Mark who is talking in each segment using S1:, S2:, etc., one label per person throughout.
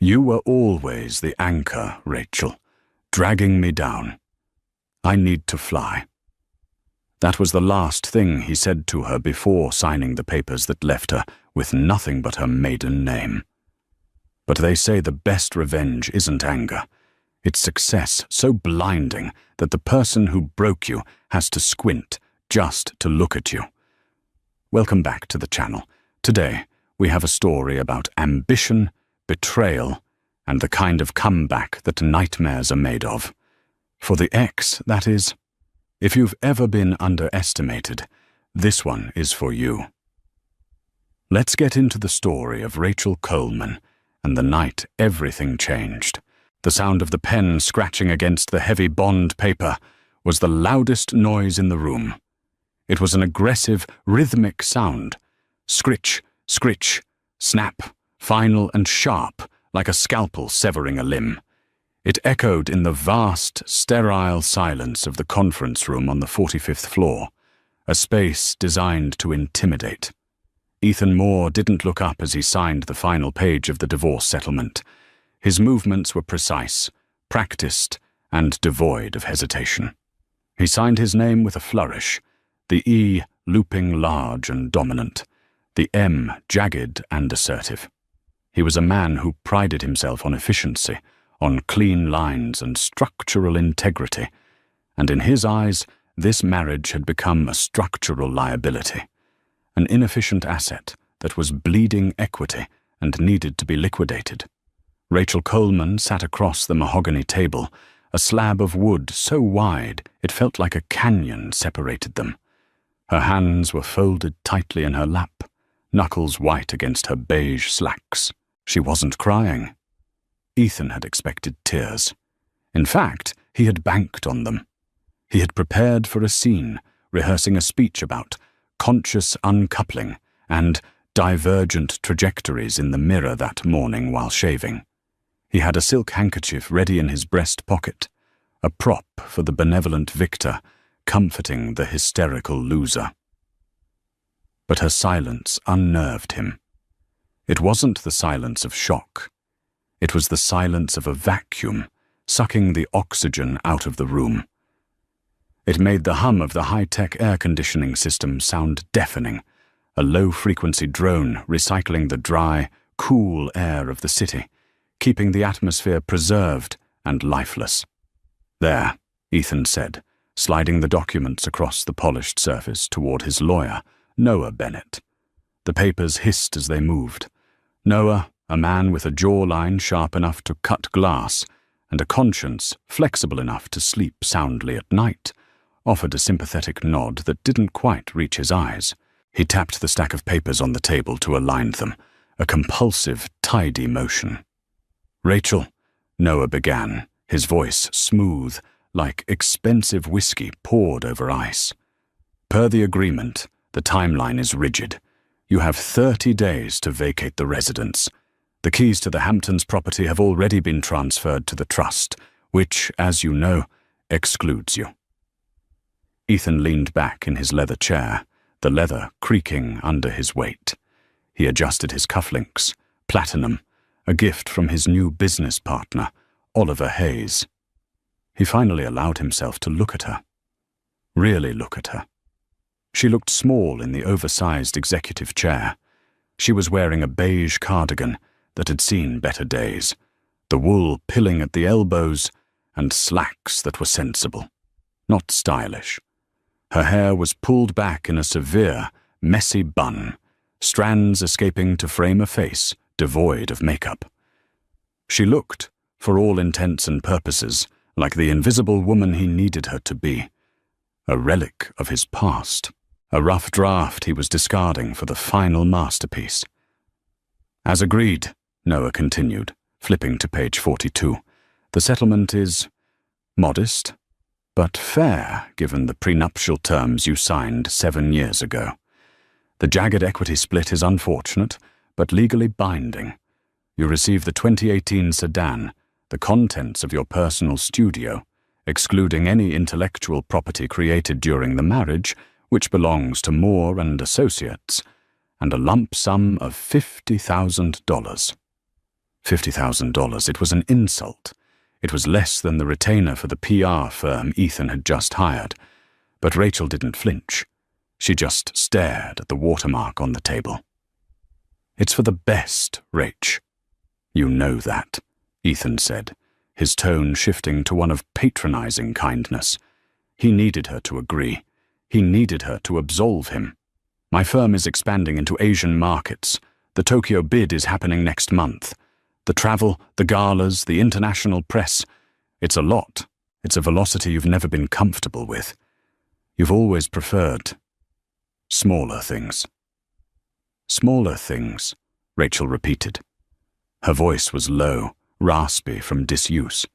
S1: You were always the anchor, Rachel, dragging me down. I need to fly." That was the last thing he said to her before signing the papers that left her with nothing but her maiden name. But they say the best revenge isn't anger. It's success so blinding that the person who broke you has to squint just to look at you. Welcome back to the channel. Today, we have a story about ambition, betrayal, and the kind of comeback that nightmares are made of. For the ex, that is. If you've ever been underestimated, this one is for you. Let's get into the story of Rachel Coleman and the night everything changed. The sound of the pen scratching against the heavy bond paper was the loudest noise in the room. It was an aggressive, rhythmic sound. Scritch, scritch, snap, final and sharp, like a scalpel severing a limb. It echoed in the vast, sterile silence of the conference room on the 45th floor, a space designed to intimidate. Ethan Moore didn't look up as he signed the final page of the divorce settlement. His movements were precise, practiced, and devoid of hesitation. He signed his name with a flourish, the E looping large and dominant, the M jagged and assertive. He was a man who prided himself on efficiency, on clean lines and structural integrity, and in his eyes, this marriage had become a structural liability, an inefficient asset that was bleeding equity and needed to be liquidated. Rachel Coleman sat across the mahogany table, a slab of wood so wide it felt like a canyon separated them. Her hands were folded tightly in her lap, knuckles white against her beige slacks. She wasn't crying. Ethan had expected tears. In fact, he had banked on them. He had prepared for a scene, rehearsing a speech about conscious uncoupling and divergent trajectories in the mirror that morning while shaving. He had a silk handkerchief ready in his breast pocket, a prop for the benevolent victor, comforting the hysterical loser. But her silence unnerved him. It wasn't the silence of shock. It was the silence of a vacuum, sucking the oxygen out of the room. It made the hum of the high-tech air conditioning system sound deafening, a low-frequency drone recycling the dry, cool air of the city, keeping the atmosphere preserved and lifeless. "There," Ethan said, sliding the documents across the polished surface toward his lawyer, Noah Bennett. The papers hissed as they moved. Noah, a man with a jawline sharp enough to cut glass and a conscience flexible enough to sleep soundly at night, offered a sympathetic nod that didn't quite reach his eyes. He tapped the stack of papers on the table to align them, a compulsive, tidy motion. "Rachel," Noah began, his voice smooth, like expensive whiskey poured over ice. "Per the agreement, the timeline is rigid. You have 30 days to vacate the residence. The keys to the Hamptons property have already been transferred to the trust, which, as you know, excludes you." Ethan leaned back in his leather chair, the leather creaking under his weight. He adjusted his cufflinks, platinum, a gift from his new business partner, Oliver Hayes. He finally allowed himself to look at her. Really look at her. She looked small in the oversized executive chair. She was wearing a beige cardigan that had seen better days, the wool pilling at the elbows, and slacks that were sensible, not stylish. Her hair was pulled back in a severe, messy bun, strands escaping to frame a face devoid of makeup. She looked, for all intents and purposes, like the invisible woman he needed her to be, a relic of his past, a rough draft he was discarding for the final masterpiece. "As agreed," Noah continued, flipping to page 42, "the settlement is modest, but fair given the prenuptial terms you signed 7 years ago. The jagged equity split is unfortunate, but legally binding. You receive the 2018 sedan, the contents of your personal studio, excluding any intellectual property created during the marriage, which belongs to Moore and Associates, and a lump sum of $50,000. $50,000. It was an insult. It was less than the retainer for the PR firm Ethan had just hired. But Rachel didn't flinch. She just stared at the watermark on the table. "It's for the best, Rach." "You know that," Ethan said, his tone shifting to one of patronizing kindness. He needed her to agree. He needed her to absolve him. "My firm is expanding into Asian markets. The Tokyo bid is happening next month. The travel, the galas, the international press. It's a lot. It's a velocity you've never been comfortable with. You've always preferred smaller things." "Smaller things," Rachel repeated. Her voice was low, raspy from disuse.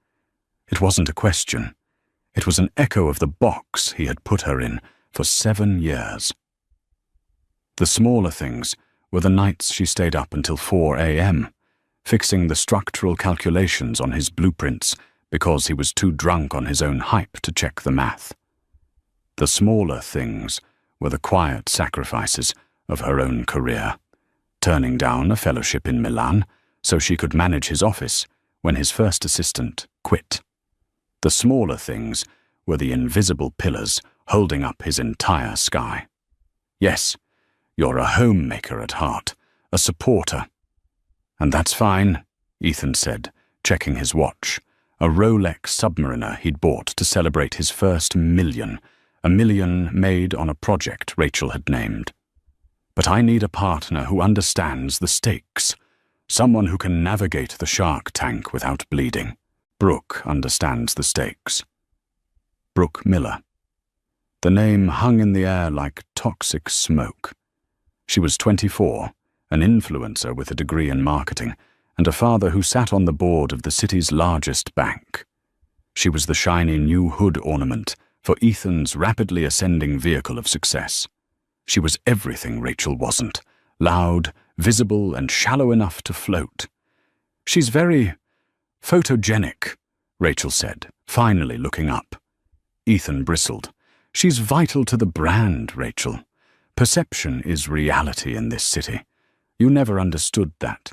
S1: It wasn't a question. It was an echo of the box he had put her in for 7 years. The smaller things were the nights she stayed up until 4 a.m., fixing the structural calculations on his blueprints because he was too drunk on his own hype to check the math. The smaller things were the quiet sacrifices of her own career, turning down a fellowship in Milan so she could manage his office when his first assistant quit. The smaller things were the invisible pillars holding up his entire sky. Yes, you're a homemaker at heart, a supporter. "And that's fine," Ethan said, checking his watch, a Rolex Submariner he'd bought to celebrate his first $1 million, a million made on a project Rachel had named. "But I need a partner who understands the stakes, someone who can navigate the shark tank without bleeding. Brooke understands the stakes." Brooke Miller. The name hung in the air like toxic smoke. She was 24, an influencer with a degree in marketing, and a father who sat on the board of the city's largest bank. She was the shiny new hood ornament for Ethan's rapidly ascending vehicle of success. She was everything Rachel wasn't, loud, visible, and shallow enough to float. "She's very photogenic," Rachel said, finally looking up. Ethan bristled. "She's vital to the brand, Rachel. Perception is reality in this city. You never understood that.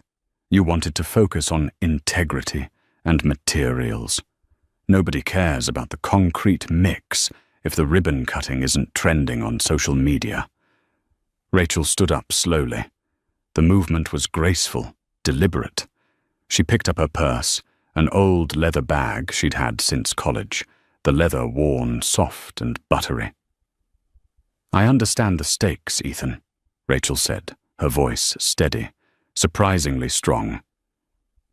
S1: You wanted to focus on integrity and materials. Nobody cares about the concrete mix if the ribbon cutting isn't trending on social media." Rachel stood up slowly. The movement was graceful, deliberate. She picked up her purse, an old leather bag she'd had since college, the leather worn soft and buttery. "I understand the stakes, Ethan," Rachel said, her voice steady, surprisingly strong.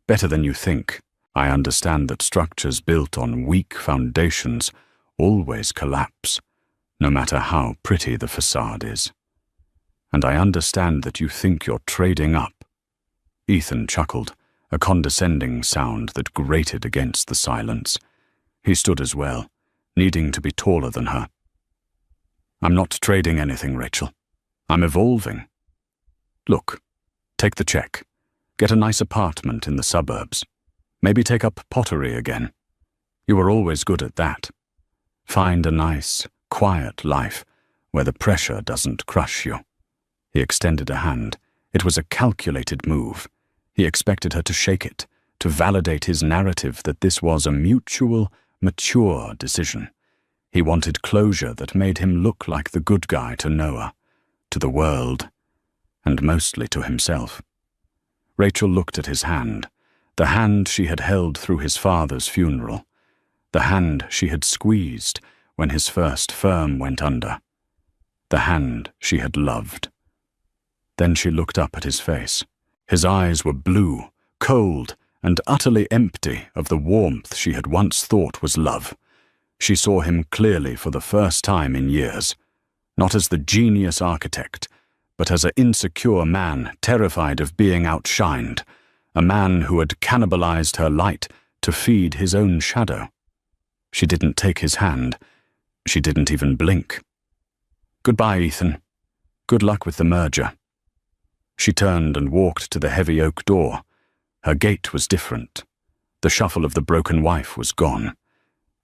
S1: "Better than you think. I understand that structures built on weak foundations always collapse, no matter how pretty the facade is. And I understand that you think you're trading up." Ethan chuckled, a condescending sound that grated against the silence. He stood as well, needing to be taller than her. "I'm not trading anything, Rachel. I'm evolving. Look, take the check. Get a nice apartment in the suburbs. Maybe take up pottery again. You were always good at that. Find a nice, quiet life where the pressure doesn't crush you." He extended a hand. It was a calculated move. He expected her to shake it, to validate his narrative that this was a mutual, mature decision. He wanted closure that made him look like the good guy to Noah, to the world, and mostly to himself. Rachel looked at his hand, the hand she had held through his father's funeral, the hand she had squeezed when his first firm went under, the hand she had loved. Then she looked up at his face. His eyes were blue, cold, and utterly empty of the warmth she had once thought was love. She saw him clearly for the first time in years, not as the genius architect, but as an insecure man terrified of being outshined, a man who had cannibalized her light to feed his own shadow. She didn't take his hand. She didn't even blink. "Goodbye, Ethan. Good luck with the merger." She turned and walked to the heavy oak door. Her gait was different. The shuffle of the broken wife was gone.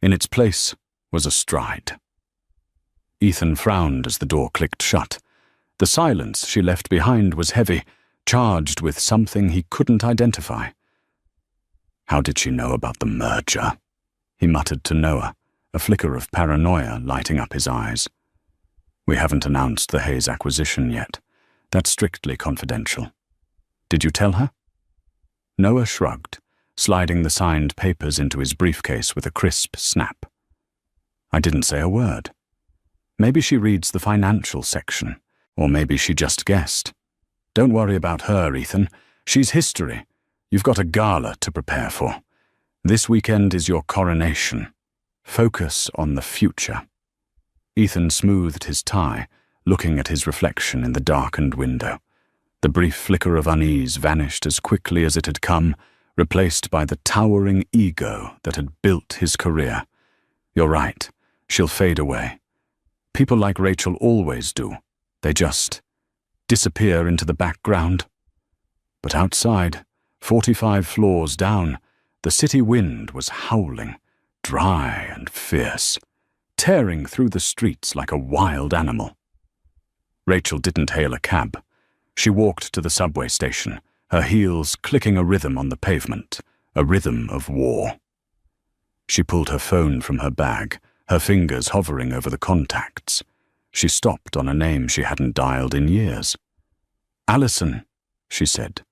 S1: In its place was a stride. Ethan frowned as the door clicked shut. The silence she left behind was heavy, charged with something he couldn't identify. How did she know about the merger? He muttered to Noah, a flicker of paranoia lighting up his eyes. We haven't announced the Hayes acquisition yet. That's strictly confidential. Did you tell her? Noah shrugged, sliding the signed papers into his briefcase with a crisp snap. I didn't say a word. Maybe she reads the financial section, or maybe she just guessed. Don't worry about her, Ethan. She's history. You've got a gala to prepare for. This weekend is your coronation. Focus on the future. Ethan smoothed his tie, looking at his reflection in the darkened window. The brief flicker of unease vanished as quickly as it had come, replaced by the towering ego that had built his career. You're right. She'll fade away. People like Rachel always do. They just disappear into the background. But outside, 45 floors down, the city wind was howling, dry and fierce, tearing through the streets like a wild animal. Rachel didn't hail a cab. She walked to the subway station, her heels clicking a rhythm on the pavement, a rhythm of war. She pulled her phone from her bag, her fingers hovering over the contacts. She stopped on a name she hadn't dialed in years. Allison, she said,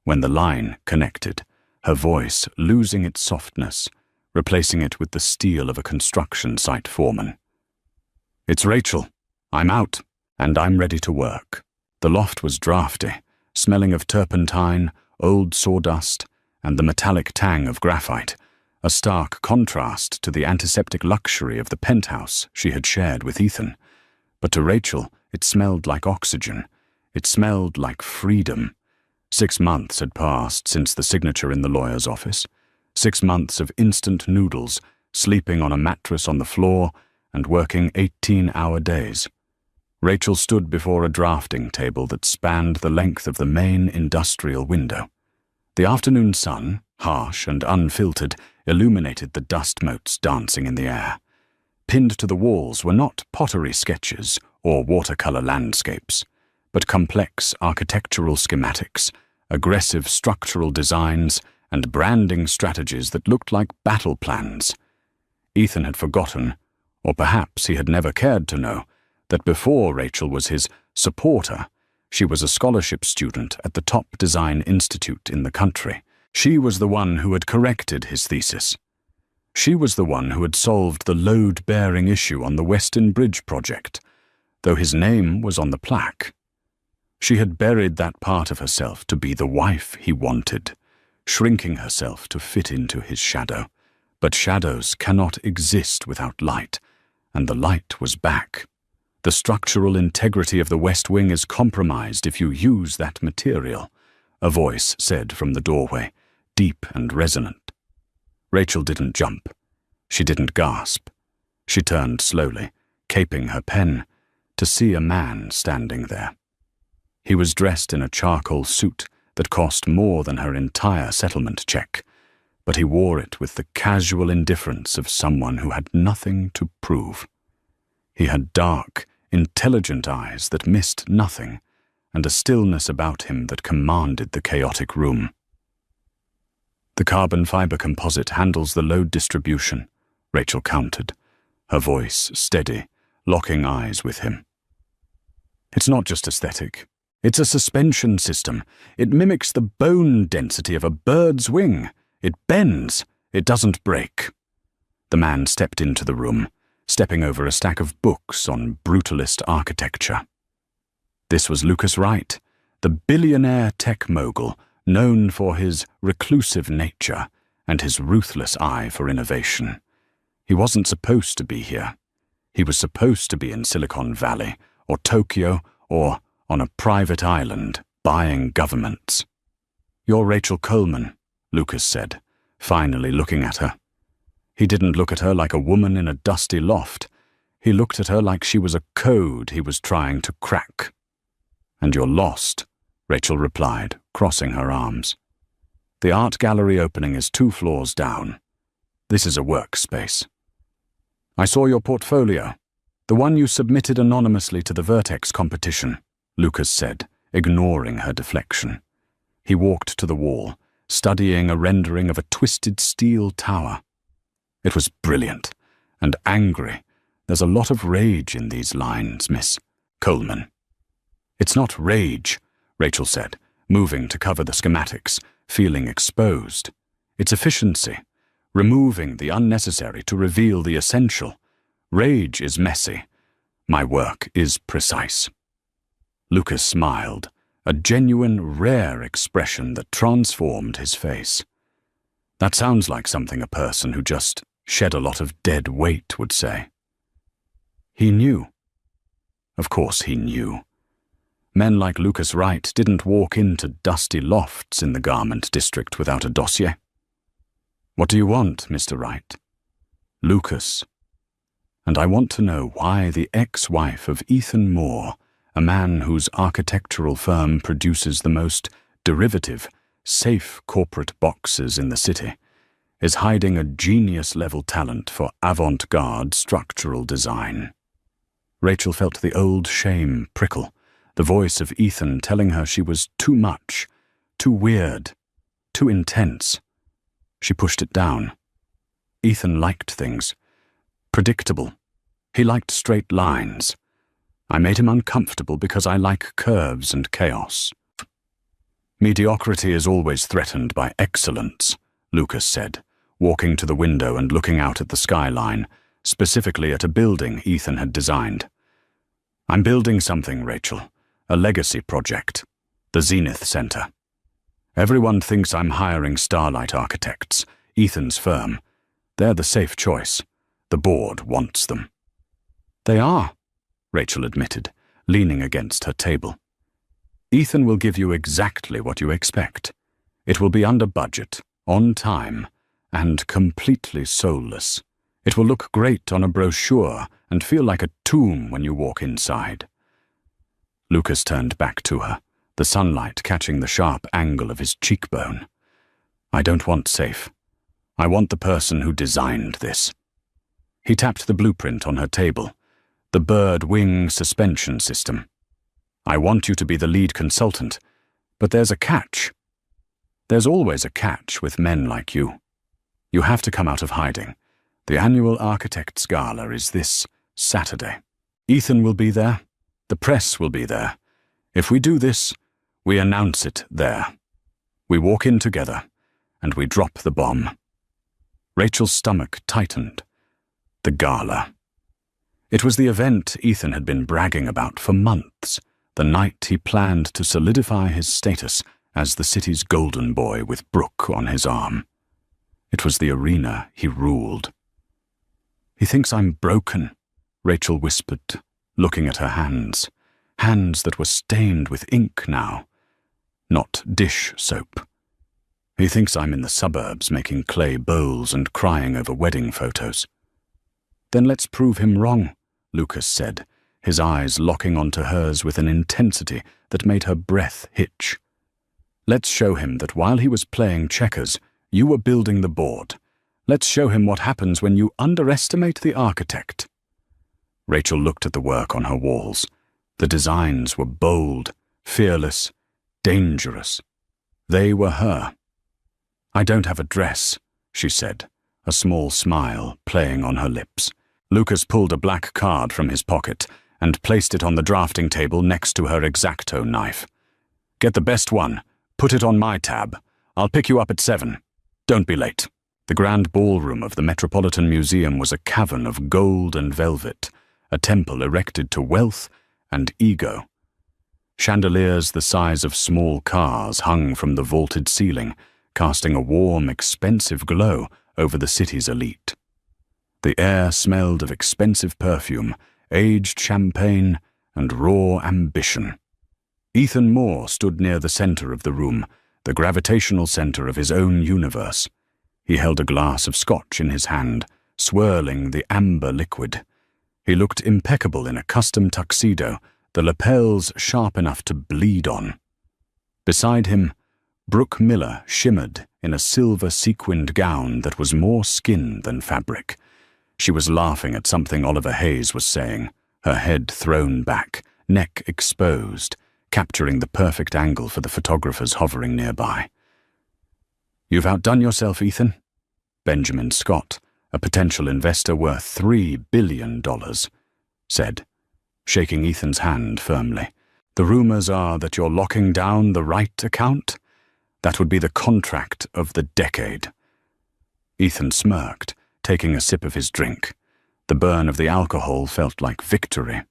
S1: when the line connected, her voice losing its softness, replacing it with the steel of a construction site foreman. It's Rachel. I'm out, and I'm ready to work. The loft was drafty, smelling of turpentine, old sawdust, and the metallic tang of graphite, a stark contrast to the antiseptic luxury of the penthouse she had shared with Ethan. But to Rachel, it smelled like oxygen. It smelled like freedom. 6 months had passed since the signature in the lawyer's office. 6 months of instant noodles, sleeping on a mattress on the floor, and working 18-hour days. Rachel stood before a drafting table that spanned the length of the main industrial window. The afternoon sun, harsh and unfiltered, illuminated the dust motes dancing in the air. Pinned to the walls were not pottery sketches or watercolor landscapes, but complex architectural schematics, aggressive structural designs, and branding strategies that looked like battle plans. Ethan had forgotten, or perhaps he had never cared to know, that before Rachel was his supporter, she was a scholarship student at the top design institute in the country. She was the one who had corrected his thesis. She was the one who had solved the load-bearing issue on the Weston Bridge project, though his name was on the plaque. She had buried that part of herself to be the wife he wanted, shrinking herself to fit into his shadow. But shadows cannot exist without light, and the light was back. The structural integrity of the West Wing is compromised if you use that material, a voice said from the doorway, deep and resonant. Rachel didn't jump. She didn't gasp. She turned slowly, caping her pen, to see a man standing there. He was dressed in a charcoal suit that cost more than her entire settlement check, but he wore it with the casual indifference of someone who had nothing to prove. He had dark, intelligent eyes that missed nothing, and a stillness about him that commanded the chaotic room. The carbon fiber composite handles the load distribution, Rachel countered, her voice steady, locking eyes with him. It's not just aesthetic. It's a suspension system. It mimics the bone density of a bird's wing. It bends. It doesn't break. The man stepped into the room, stepping over a stack of books on brutalist architecture. This was Lucas Wright, the billionaire tech mogul, known for his reclusive nature and his ruthless eye for innovation. He wasn't supposed to be here. He was supposed to be in Silicon Valley, or Tokyo, or on a private island, buying governments. You're Rachel Coleman, Lucas said, finally looking at her. He didn't look at her like a woman in a dusty loft. He looked at her like she was a code he was trying to crack. And you're lost, Rachel replied, crossing her arms. The art gallery opening is 2 floors down. This is a workspace. I saw your portfolio, the one you submitted anonymously to the Vertex competition, Lucas said, ignoring her deflection. He walked to the wall, studying a rendering of a twisted steel tower. It was brilliant and angry. There's a lot of rage in these lines, Miss Coleman. It's not rage, Rachel said, moving to cover the schematics, feeling exposed. It's efficiency, removing the unnecessary to reveal the essential. Rage is messy. My work is precise. Lucas smiled, a genuine, rare expression that transformed his face. That sounds like something a person who just shed a lot of dead weight would say. He knew. Of course he knew. Men like Lucas Wright didn't walk into dusty lofts in the garment district without a dossier. What do you want, Mr. Wright? Lucas. And I want to know why the ex-wife of Ethan Moore, a man whose architectural firm produces the most derivative, safe corporate boxes in the city, is hiding a genius-level talent for avant-garde structural design. Rachel felt the old shame prickle, the voice of Ethan telling her she was too much, too weird, too intense. She pushed it down. Ethan liked things. Predictable. He liked straight lines. I made him uncomfortable because I like curves and chaos. Mediocrity is always threatened by excellence, Lucas said, walking to the window and looking out at the skyline, specifically at a building Ethan had designed. I'm building something, Rachel. A legacy project. The Zenith Center. Everyone thinks I'm hiring Starlight Architects, Ethan's firm. They're the safe choice. The board wants them. They are, Rachel admitted, leaning against her table. Ethan will give you exactly what you expect. It will be under budget, on time, and completely soulless. It will look great on a brochure and feel like a tomb when you walk inside. Lucas turned back to her, the sunlight catching the sharp angle of his cheekbone. I don't want safe. I want the person who designed this. He tapped the blueprint on her table, the bird wing suspension system. I want you to be the lead consultant, but there's a catch. There's always a catch with men like you. You have to come out of hiding. The annual Architects' Gala is this Saturday. Ethan will be there. The press will be there. If we do this, we announce it there. We walk in together, and we drop the bomb. Rachel's stomach tightened. The gala. It was the event Ethan had been bragging about for months, the night he planned to solidify his status as the city's golden boy with Brooke on his arm. It was the arena he ruled. He thinks I'm broken, Rachel whispered, looking at her hands that were stained with ink now, not dish soap. He thinks I'm in the suburbs making clay bowls and crying over wedding photos. Then let's prove him wrong, Lucas said, his eyes locking onto hers with an intensity that made her breath hitch. Let's show him that while he was playing checkers, you were building the board. Let's show him what happens when you underestimate the architect. Rachel looked at the work on her walls. The designs were bold, fearless, dangerous. They were her. I don't have a dress, she said, a small smile playing on her lips. Lucas pulled a black card from his pocket and placed it on the drafting table next to her X-Acto knife. Get the best one. Put it on my tab. I'll pick you up at 7. Don't be late. The grand ballroom of the Metropolitan Museum was a cavern of gold and velvet, a temple erected to wealth and ego. Chandeliers the size of small cars hung from the vaulted ceiling, casting a warm, expensive glow over the city's elite. The air smelled of expensive perfume, aged champagne, and raw ambition. Ethan Moore stood near the center of the room, the gravitational center of his own universe. He held a glass of scotch in his hand, swirling the amber liquid. He looked impeccable in a custom tuxedo, the lapels sharp enough to bleed on. Beside him, Brooke Miller shimmered in a silver sequined gown that was more skin than fabric. She was laughing at something Oliver Hayes was saying, her head thrown back, neck exposed, capturing the perfect angle for the photographers hovering nearby. You've outdone yourself, Ethan. Benjamin Scott, a potential investor worth $3 billion, said, shaking Ethan's hand firmly. The rumors are that you're locking down the right account? That would be the contract of the decade. Ethan smirked, taking a sip of his drink. The burn of the alcohol felt like victory.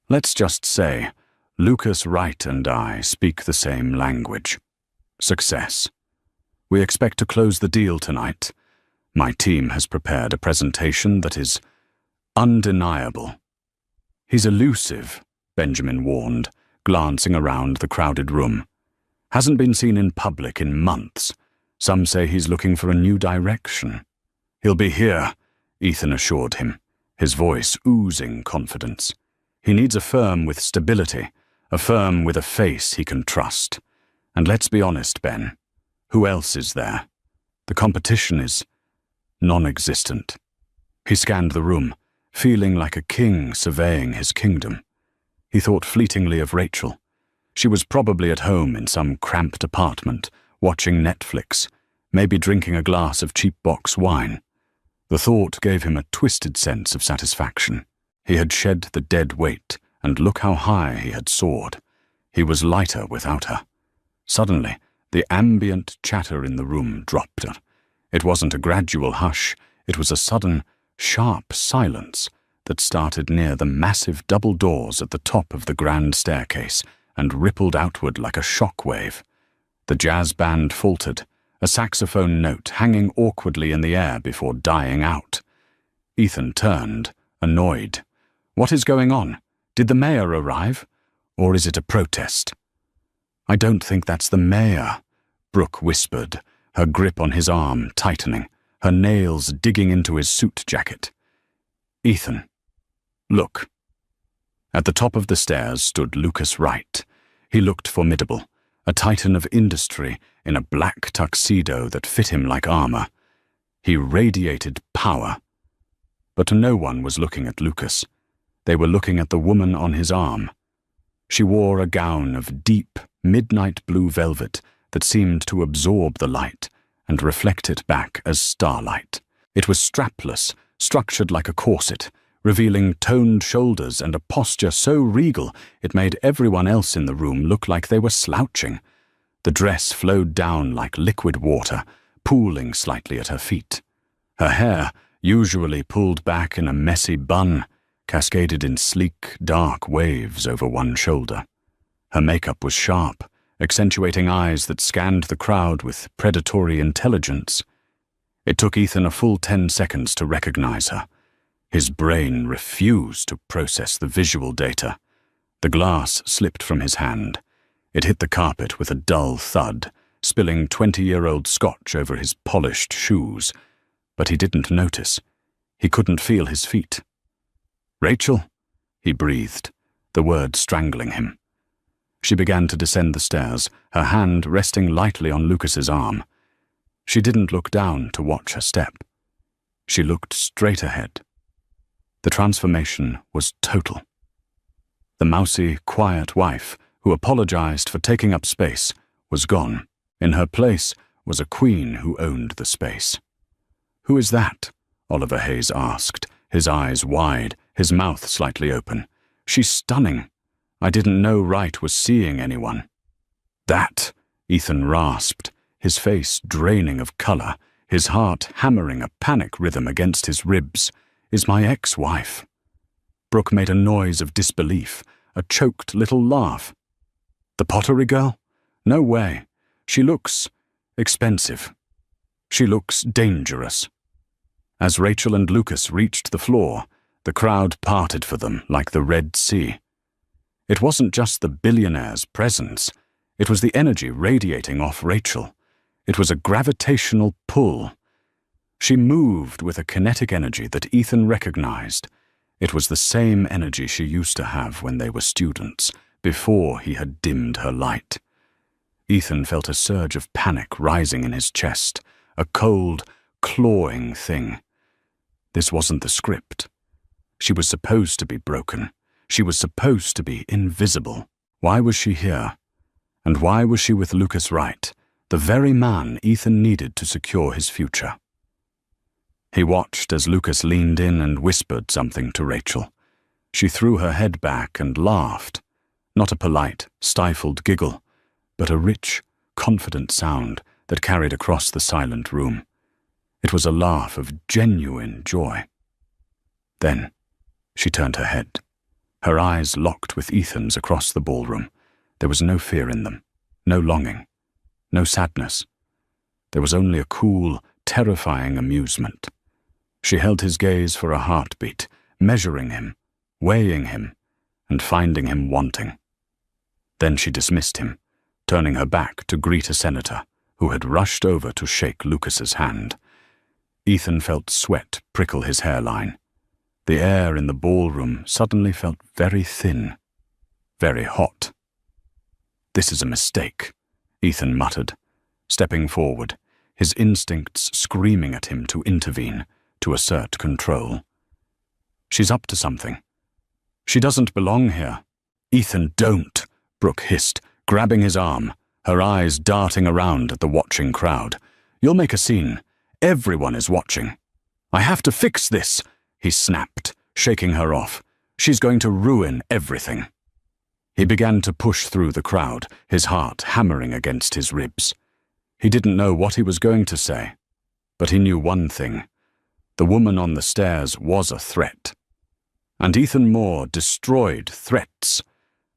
S1: Let's just say, Lucas Wright and I speak the same language. Success. We expect to close the deal tonight. My team has prepared a presentation that is undeniable. He's elusive, Benjamin warned, glancing around the crowded room. Hasn't been seen in public in months. Some say he's looking for a new direction. He'll be here, Ethan assured him, his voice oozing confidence. He needs a firm with stability, a firm with a face he can trust. And let's be honest, Ben, who else is there? The competition is non-existent. He scanned the room, feeling like a king surveying his kingdom. He thought fleetingly of Rachel. She was probably at home in some cramped apartment, watching Netflix, maybe drinking a glass of cheap box wine. The thought gave him a twisted sense of satisfaction. He had shed the dead weight, and look how high he had soared. He was lighter without her. Suddenly, the ambient chatter in the room dropped. It wasn't a gradual hush, it was a sudden, sharp silence that started near the massive double doors at the top of the grand staircase and rippled outward like a shock wave. The jazz band faltered, a saxophone note hanging awkwardly in the air before dying out. Ethan turned, annoyed. What is going on? Did the mayor arrive? Or is it a protest? I don't think that's the mayor, Brooke whispered, her grip on his arm tightening, her nails digging into his suit jacket. Ethan, look. At the top of the stairs stood Lucas Wright. He looked formidable, a titan of industry in a black tuxedo that fit him like armor. He radiated power. But no one was looking at Lucas. They were looking at the woman on his arm. She wore a gown of deep, midnight blue velvet that seemed to absorb the light and reflect it back as starlight. It was strapless, structured like a corset, revealing toned shoulders and a posture so regal it made everyone else in the room look like they were slouching. The dress flowed down like liquid water, pooling slightly at her feet. Her hair, usually pulled back in a messy bun, cascaded in sleek, dark waves over one shoulder. Her makeup was sharp, accentuating eyes that scanned the crowd with predatory intelligence. It took Ethan a full 10 seconds to recognize her. His brain refused to process the visual data. The glass slipped from his hand. It hit the carpet with a dull thud, spilling 20-year-old scotch over his polished shoes. But he didn't notice. He couldn't feel his feet. "Rachel," he breathed, the word strangling him. She began to descend the stairs, her hand resting lightly on Lucas's arm. She didn't look down to watch her step. She looked straight ahead. The transformation was total. The mousy, quiet wife, who apologized for taking up space, was gone. In her place was a queen who owned the space. "Who is that?" Oliver Hayes asked, his eyes wide, his mouth slightly open. "She's stunning. I didn't know Wright was seeing anyone." "That," Ethan rasped, his face draining of color, his heart hammering a panic rhythm against his ribs, "is my ex-wife." Brooke made a noise of disbelief, a choked little laugh. "The pottery girl? No way. She looks expensive. She looks dangerous." As Rachel and Lucas reached the floor, the crowd parted for them like the Red Sea. It wasn't just the billionaire's presence. It was the energy radiating off Rachel. It was a gravitational pull. She moved with a kinetic energy that Ethan recognized. It was the same energy she used to have when they were students, before he had dimmed her light. Ethan felt a surge of panic rising in his chest, a cold, clawing thing. This wasn't the script. She was supposed to be broken. She was supposed to be invisible. Why was she here? And why was she with Lucas Wright, the very man Ethan needed to secure his future. He watched as Lucas leaned in and whispered something to Rachel. She threw her head back and laughed, not a polite, stifled giggle, but a rich, confident sound that carried across the silent room. It was a laugh of genuine joy. Then she turned her head. Her eyes locked with Ethan's across the ballroom. There was no fear in them, no longing, no sadness. There was only a cool, terrifying amusement. She held his gaze for a heartbeat, measuring him, weighing him, and finding him wanting. Then she dismissed him, turning her back to greet a senator who had rushed over to shake Lucas's hand. Ethan felt sweat prickle his hairline. The air in the ballroom suddenly felt very thin, very hot. "This is a mistake," Ethan muttered, stepping forward, his instincts screaming at him to intervene, to assert control. "She's up to something. She doesn't belong here." "Ethan, don't," Brooke hissed, grabbing his arm, her eyes darting around at the watching crowd. "You'll make a scene. Everyone is watching." "I have to fix this," he snapped, shaking her off. "She's going to ruin everything." He began to push through the crowd, his heart hammering against his ribs. He didn't know what he was going to say, but he knew one thing. The woman on the stairs was a threat. And Ethan Moore destroyed threats.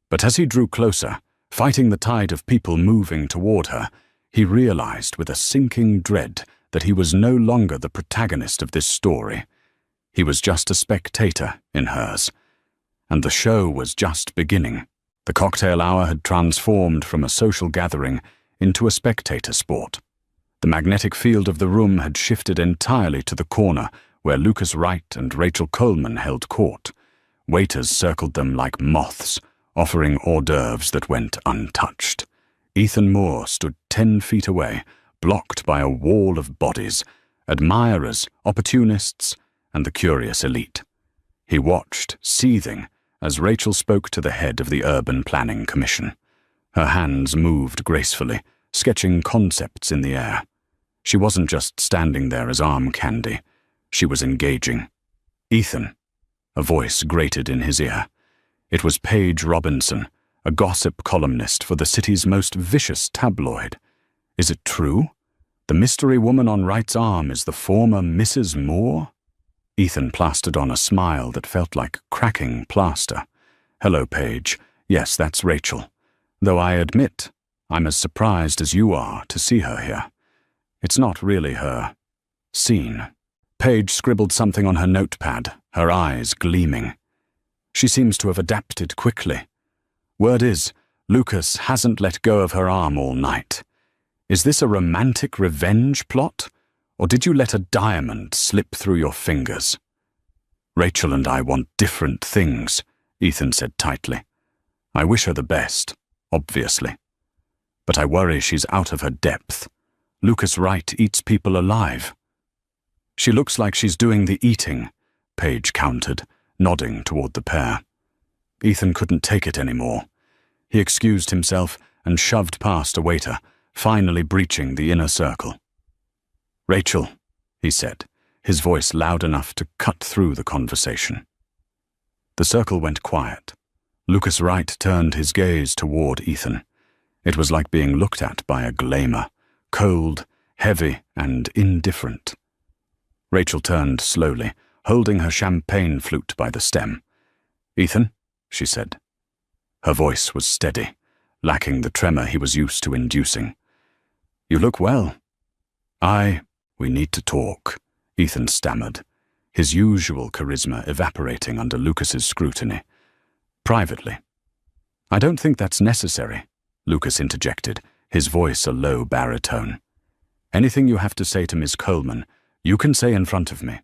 S1: But as he drew closer, fighting the tide of people moving toward her, he realized with a sinking dread that he was no longer the protagonist of this story. He was just a spectator in hers. And the show was just beginning. The cocktail hour had transformed from a social gathering into a spectator sport. The magnetic field of the room had shifted entirely to the corner where Lucas Wright and Rachel Coleman held court. Waiters circled them like moths, offering hors d'oeuvres that went untouched. Ethan Moore stood 10 feet away, blocked by a wall of bodies, admirers, opportunists, and the curious elite. He watched, seething, as Rachel spoke to the head of the Urban Planning Commission. Her hands moved gracefully, sketching concepts in the air. She wasn't just standing there as arm candy. She was engaging. "Ethan," a voice grated in his ear. It was Paige Robinson, a gossip columnist for the city's most vicious tabloid. "Is it true? The mystery woman on Wright's arm is the former Mrs. Moore?" Ethan plastered on a smile that felt like cracking plaster. "Hello, Paige. Yes, that's Rachel. Though I admit, I'm as surprised as you are to see her here. It's not really her scene." Paige scribbled something on her notepad, her eyes gleaming. "She seems to have adapted quickly. Word is, Lucas hasn't let go of her arm all night. Is this a romantic revenge plot? Or did you let a diamond slip through your fingers?" "Rachel and I want different things," Ethan said tightly. "I wish her the best, obviously. But I worry she's out of her depth. Lucas Wright eats people alive." "She looks like she's doing the eating," Paige countered, nodding toward the pair. Ethan couldn't take it anymore. He excused himself and shoved past a waiter, finally breaching the inner circle. "Rachel," he said, his voice loud enough to cut through the conversation. The circle went quiet. Lucas Wright turned his gaze toward Ethan. It was like being looked at by a glamour, cold, heavy, and indifferent. Rachel turned slowly, holding her champagne flute by the stem. "Ethan," she said. Her voice was steady, lacking the tremor he was used to inducing. "You look well." We need to talk," Ethan stammered, his usual charisma evaporating under Lucas's scrutiny. "Privately." "I don't think that's necessary," Lucas interjected, his voice a low baritone. "Anything you have to say to Miss Coleman, you can say in front of me."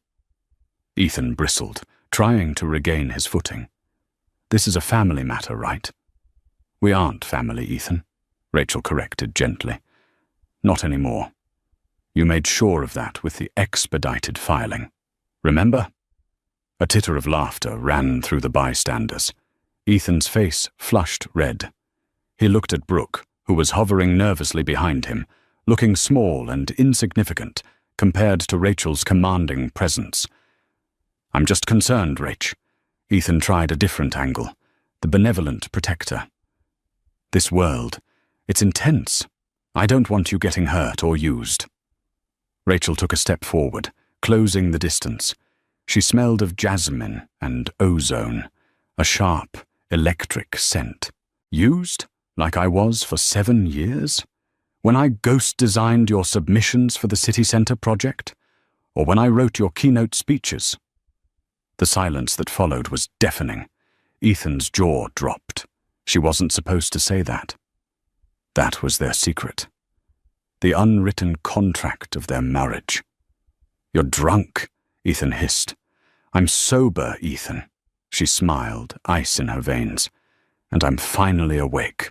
S1: Ethan bristled, trying to regain his footing. "This is a family matter, right?" "We aren't family, Ethan," Rachel corrected gently. "Not anymore. You made sure of that with the expedited filing. Remember?" A titter of laughter ran through the bystanders. Ethan's face flushed red. He looked at Brooke, who was hovering nervously behind him, looking small and insignificant compared to Rachel's commanding presence. "I'm just concerned, Rach." Ethan tried a different angle, the benevolent protector. "This world, it's intense. I don't want you getting hurt or used." Rachel took a step forward, closing the distance. She smelled of jasmine and ozone, a sharp, electric scent. "Used? Like I was for 7 years? When I ghost-designed your submissions for the city centre project? Or when I wrote your keynote speeches?" The silence that followed was deafening. Ethan's jaw dropped. She wasn't supposed to say that. That was their secret. The unwritten contract of their marriage. "You're drunk," Ethan hissed. "I'm sober, Ethan." She smiled, ice in her veins. "And I'm finally awake."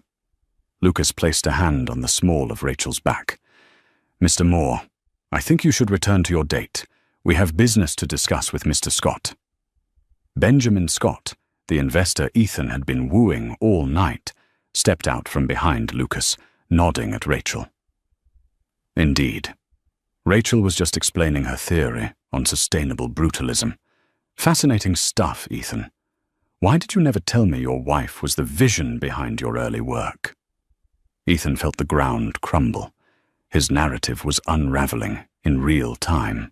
S1: Lucas placed a hand on the small of Rachel's back. "Mr. Moore, I think you should return to your date. We have business to discuss with Mr. Scott." Benjamin Scott, the investor Ethan had been wooing all night, stepped out from behind Lucas, nodding at Rachel. Indeed. Rachel was just explaining her theory on sustainable brutalism. "Fascinating stuff, Ethan. Why did you never tell me your wife was the vision behind your early work?" Ethan felt the ground crumble. His narrative was unraveling in real time.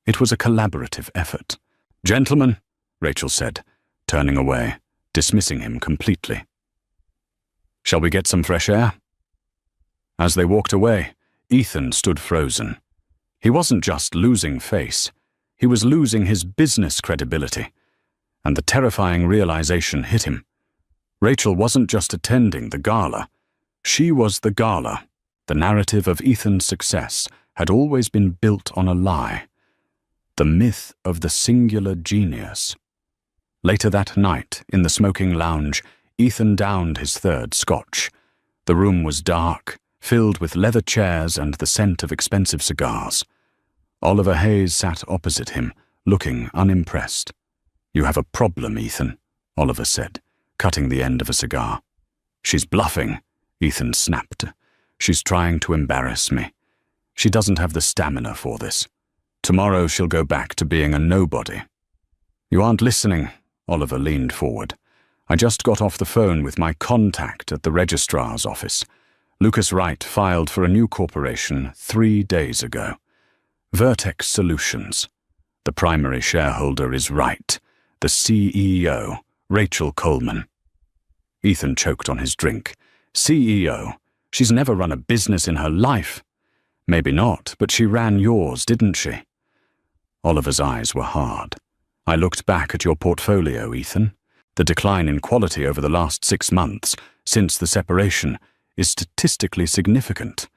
S1: It was a collaborative effort. "Gentlemen," Rachel said, turning away, dismissing him completely. "Shall we get some fresh air?" As they walked away, Ethan stood frozen. He wasn't just losing face, he was losing his business credibility, and the terrifying realization hit him. Rachel wasn't just attending the gala. She was the gala. The narrative of Ethan's success had always been built on a lie. The myth of the singular genius. Later that night, in the smoking lounge, Ethan downed his third scotch. The room was dark, filled with leather chairs and the scent of expensive cigars. Oliver Hayes sat opposite him, looking unimpressed. "You have a problem, Ethan," Oliver said, cutting the end of a cigar. "She's bluffing," Ethan snapped. "She's trying to embarrass me. She doesn't have the stamina for this. Tomorrow she'll go back to being a nobody." "You aren't listening," Oliver leaned forward. "I just got off the phone with my contact at the registrar's office. Lucas Wright filed for a new corporation 3 days ago. Vertex Solutions. The primary shareholder is Wright, the CEO, Rachel Coleman." Ethan choked on his drink. "CEO? She's never run a business in her life." "Maybe not, but she ran yours, didn't she?" Oliver's eyes were hard. "I looked back at your portfolio, Ethan. The decline in quality over the last 6 months, since the separation, is statistically significant.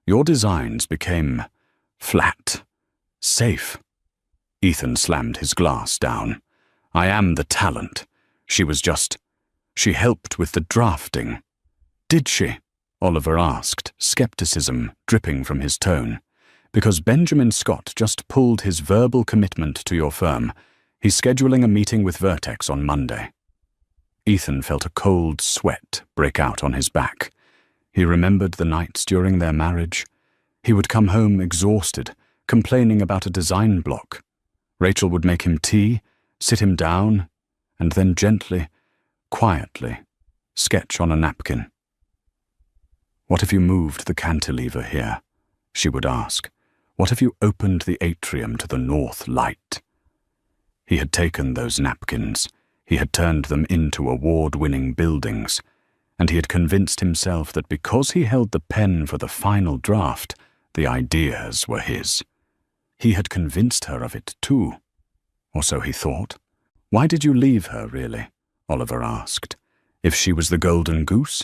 S1: Your designs became flat, safe." Ethan slammed his glass down. "I am the talent. She helped with the drafting." "Did she?" Oliver asked, skepticism dripping from his tone. "Because Benjamin Scott just pulled his verbal commitment to your firm. He's scheduling a meeting with Vertex on Monday." Ethan felt a cold sweat break out on his back. He remembered the nights during their marriage. He would come home exhausted, complaining about a design block. Rachel would make him tea, sit him down, and then gently, quietly, sketch on a napkin. "What if you moved the cantilever here?" she would ask. "What if you opened the atrium to the north light?" He had taken those napkins, he had turned them into award-winning buildings, and he had convinced himself that because he held the pen for the final draft, the ideas were his. He had convinced her of it too, or so he thought. "Why did you leave her, really?" Oliver asked. "If she was the golden goose?"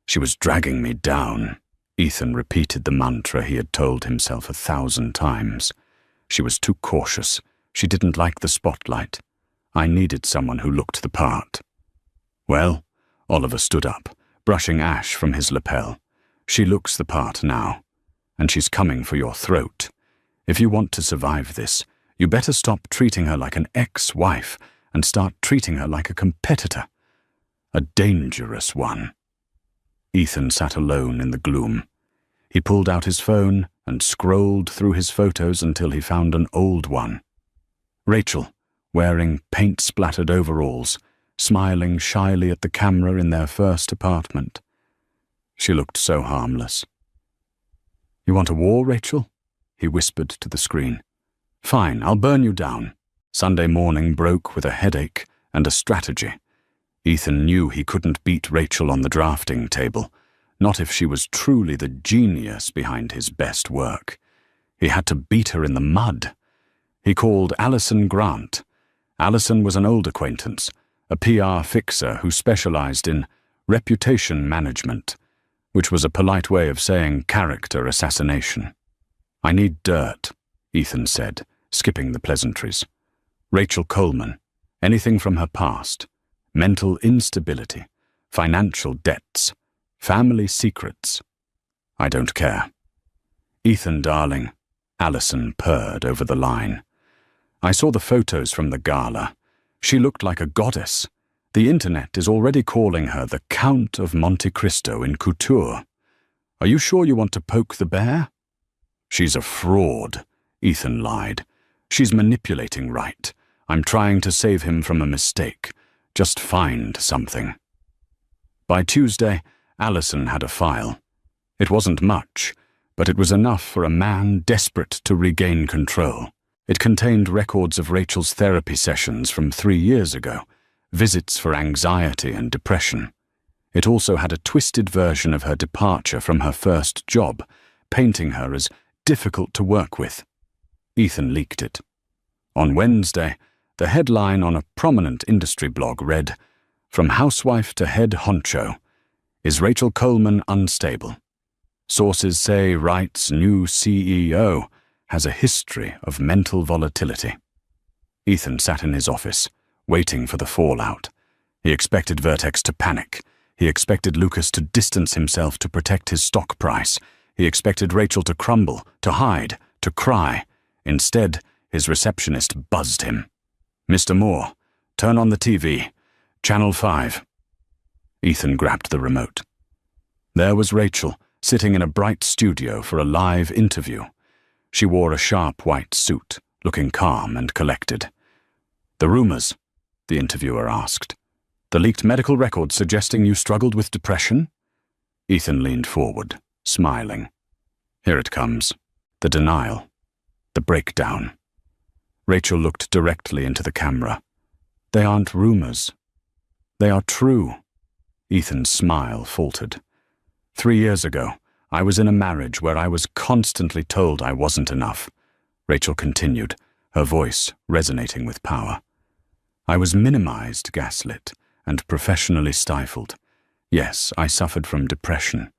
S1: "She was dragging me down," Ethan repeated the mantra he had told himself 1,000 times. "She was too cautious. She didn't like the spotlight. I needed someone who looked the part." "Well," Oliver stood up, brushing ash from his lapel. "She looks the part now, and she's coming for your throat. If you want to survive this, you better stop treating her like an ex-wife and start treating her like a competitor. A dangerous one." Ethan sat alone in the gloom. He pulled out his phone and scrolled through his photos until he found an old one. Rachel, wearing paint-splattered overalls, smiling shyly at the camera in their first apartment. She looked so harmless. "You want a war, Rachel?" he whispered to the screen. "Fine, I'll burn you down." Sunday morning broke with a headache and a strategy. Ethan knew he couldn't beat Rachel on the drafting table, not if she was truly the genius behind his best work. He had to beat her in the mud. He called Alison Grant. Alison was an old acquaintance, a PR fixer who specialized in reputation management, which was a polite way of saying character assassination. "I need dirt," Ethan said, skipping the pleasantries. "Rachel Coleman, anything from her past, mental instability, financial debts, family secrets. I don't care." "Ethan, darling," Alison purred over the line. "I saw the photos from the gala. She looked like a goddess. The internet is already calling her the Count of Monte Cristo in couture. Are you sure you want to poke the bear?" "She's a fraud," Ethan lied. "She's manipulating Wright. I'm trying to save him from a mistake. Just find something." By Tuesday, Alison had a file. It wasn't much, but it was enough for a man desperate to regain control. It contained records of Rachel's therapy sessions from 3 years ago, visits for anxiety and depression. It also had a twisted version of her departure from her first job, painting her as difficult to work with. Ethan leaked it. On Wednesday, the headline on a prominent industry blog read, "From housewife to head honcho. Is Rachel Coleman unstable? Sources say Wright's new CEO has a history of mental volatility." Ethan sat in his office, waiting for the fallout. He expected Vertex to panic. He expected Lucas to distance himself to protect his stock price. He expected Rachel to crumble, to hide, to cry. Instead, his receptionist buzzed him. "Mr. Moore, turn on the TV. Channel 5. Ethan grabbed the remote. There was Rachel, sitting in a bright studio for a live interview. She wore a sharp white suit, looking calm and collected. "The rumors?" the interviewer asked. "The leaked medical records suggesting you struggled with depression?" Ethan leaned forward, smiling. Here it comes. The denial. The breakdown. Rachel looked directly into the camera. "They aren't rumors. They are true." Ethan's smile faltered. 3 years ago, I was in a marriage where I was constantly told I wasn't enough. Rachel continued, her voice resonating with power. I was minimized, gaslit, and professionally stifled. Yes, I suffered from depression.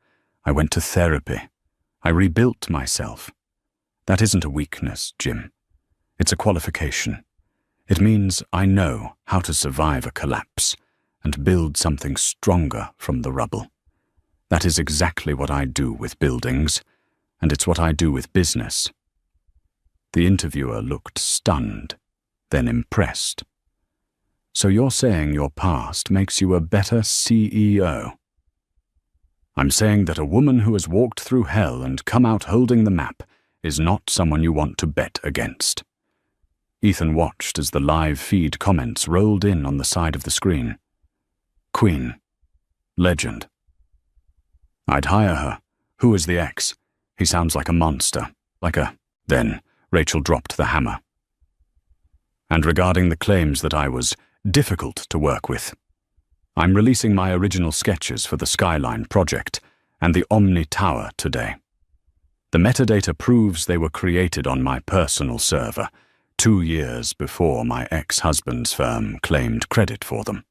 S1: I went to therapy. I rebuilt myself. That isn't a weakness, Jim. It's a qualification. It means I know how to survive a collapse and build something stronger from the rubble. That is exactly what I do with buildings, and it's what I do with business. The interviewer looked stunned, then impressed. So you're saying your past makes you a better CEO? I'm saying that a woman who has walked through hell and come out holding the map is not someone you want to bet against. Ethan watched as the live feed comments rolled in on the side of the screen. Queen. Legend. I'd hire her. Who is the ex? He sounds like a monster. Then Rachel dropped the hammer. And regarding the claims that I was difficult to work with, I'm releasing my original sketches for the Skyline project and the Omni Tower today. The metadata proves they were created on my personal server 2 years before my ex-husband's firm claimed credit for them.